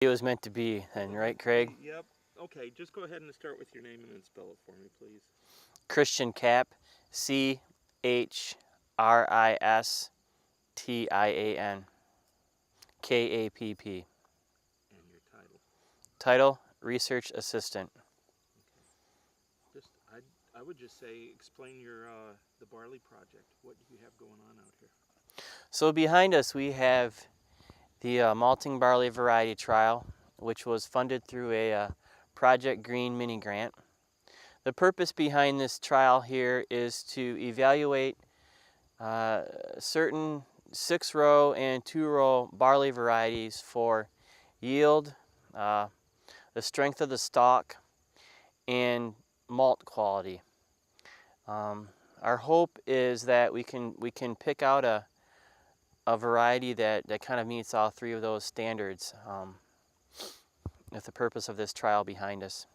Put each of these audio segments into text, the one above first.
It was meant to be then, right, Craig? Yep. Okay, just go ahead and start with your name and then spell it for me, please. Christian Kapp, Christian, Kapp. And your title. Title, Research Assistant. Okay. I would just say explain your the barley project. What do you have going on out here? So behind us we have the malting barley variety trial, which was funded through a Project Green mini grant. The purpose behind this trial here is to evaluate certain 6-row and 2-row barley varieties for yield, the strength of the stalk, and malt quality. Our hope is that we can pick out a variety that kind of meets all 3 of those standards, with the purpose of this trial behind us.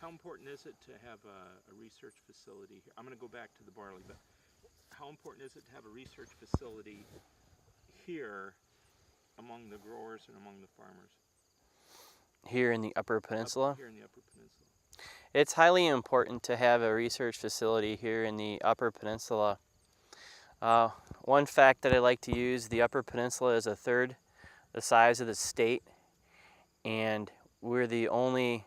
How important is it to have a research facility here? I'm going to go back to the barley, but how important is it to have a research facility here among the growers and among the farmers? Here in the Upper Peninsula? Here in the Upper Peninsula. It's highly important to have a research facility here in the Upper Peninsula. One fact that I like to use, the Upper Peninsula is 1/3 the size of the state, and we're the only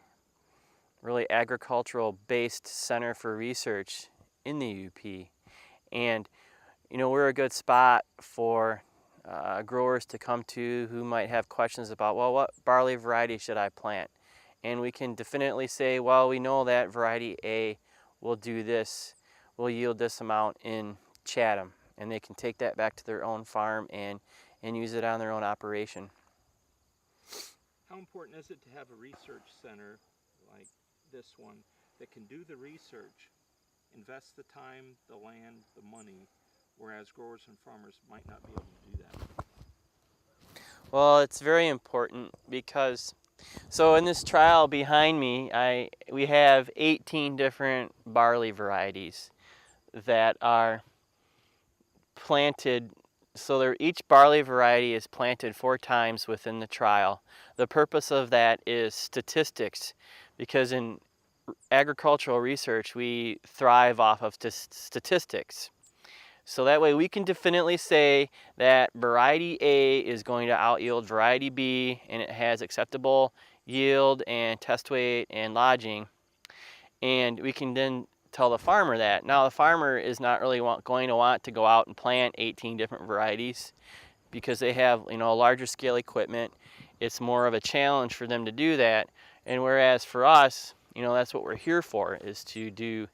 really agricultural based center for research in the UP. And you know, we're a good spot for growers to come to who might have questions about, well, what barley variety should I plant? And we can definitely say, well, we know that variety A will do this, will yield this amount in Chatham, and they can take that back to their own farm and use it on their own operation. How important is it to have a research center like this one that can do the research, invest the time, the land, the money, whereas growers and farmers might not be able to do that? Well, it's very important because, so in this trial behind me, we have 18 different barley varieties that are planted. So each barley variety is planted 4 times within the trial. The purpose of that is statistics, because in agricultural research we thrive off of statistics. So that way we can definitely say that variety A is going to out-yield variety B, and it has acceptable yield and test weight and lodging. And we can then tell the farmer that. Now the farmer is not really going to want to go out and plant 18 different varieties because they have, you know, larger scale equipment. It's more of a challenge for them to do that. And whereas for us, you know, that's what we're here for, is to do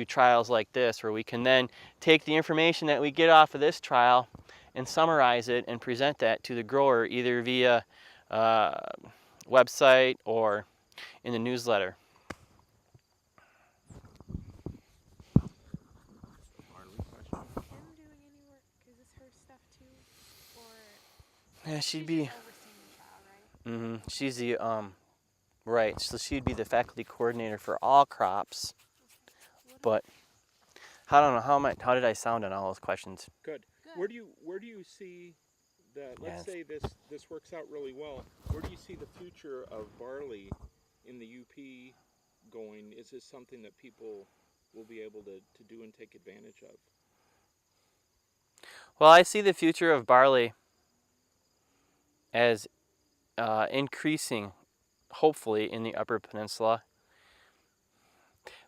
trials like this, where we can then take the information that we get off of this trial and summarize it and present that to the grower either via website or in the newsletter. Yeah, she'd be overseeing the trial, right? She's the right. So she'd be the faculty coordinator for all crops. But I don't know how did I sound on all those questions? Good. Where do you see that? Let's say this works out really well. Where do you see the future of barley in the UP going? Is this something that people will be able to do and take advantage of? Well, I see the future of barley as increasing, hopefully, in the Upper Peninsula.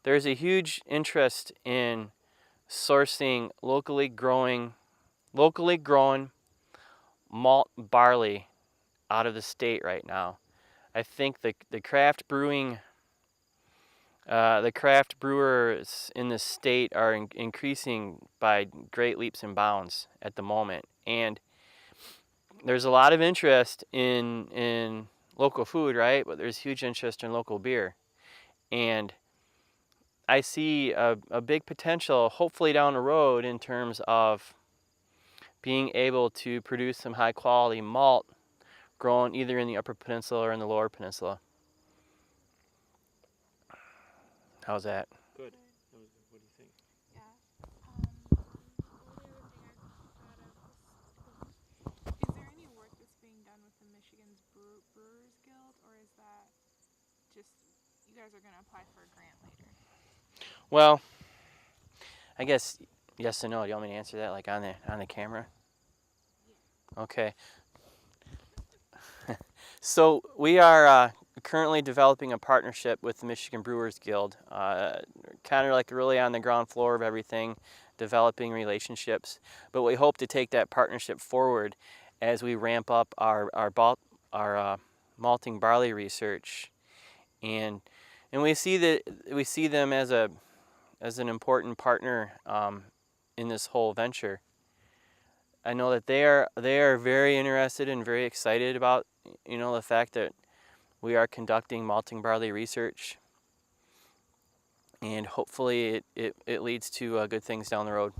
There's a huge interest in sourcing locally grown malt barley out of the state right now. I think the craft brewers in the state are increasing by great leaps and bounds at the moment, and there's a lot of interest in local food, right? But there's huge interest in local beer, and I see a big potential, hopefully down the road, in terms of being able to produce some high quality malt grown either in the Upper Peninsula or in the Lower Peninsula. How's that? Good. What do you think? Yeah. The only other thing I thought of was, is there any Michigan's Brewers Guild, or is that just you guys are going to apply for a grant later? Well, I guess yes and no. Do you want me to answer that like on the camera? Yeah. Okay. So we are currently developing a partnership with the Michigan Brewers Guild, kind of like really on the ground floor of everything, developing relationships. But we hope to take that partnership forward as we ramp up our malting barley research, and we see them as an important partner in this whole venture. I know that they are very interested and very excited about the fact that we are conducting malting barley research, and hopefully it leads to good things down the road.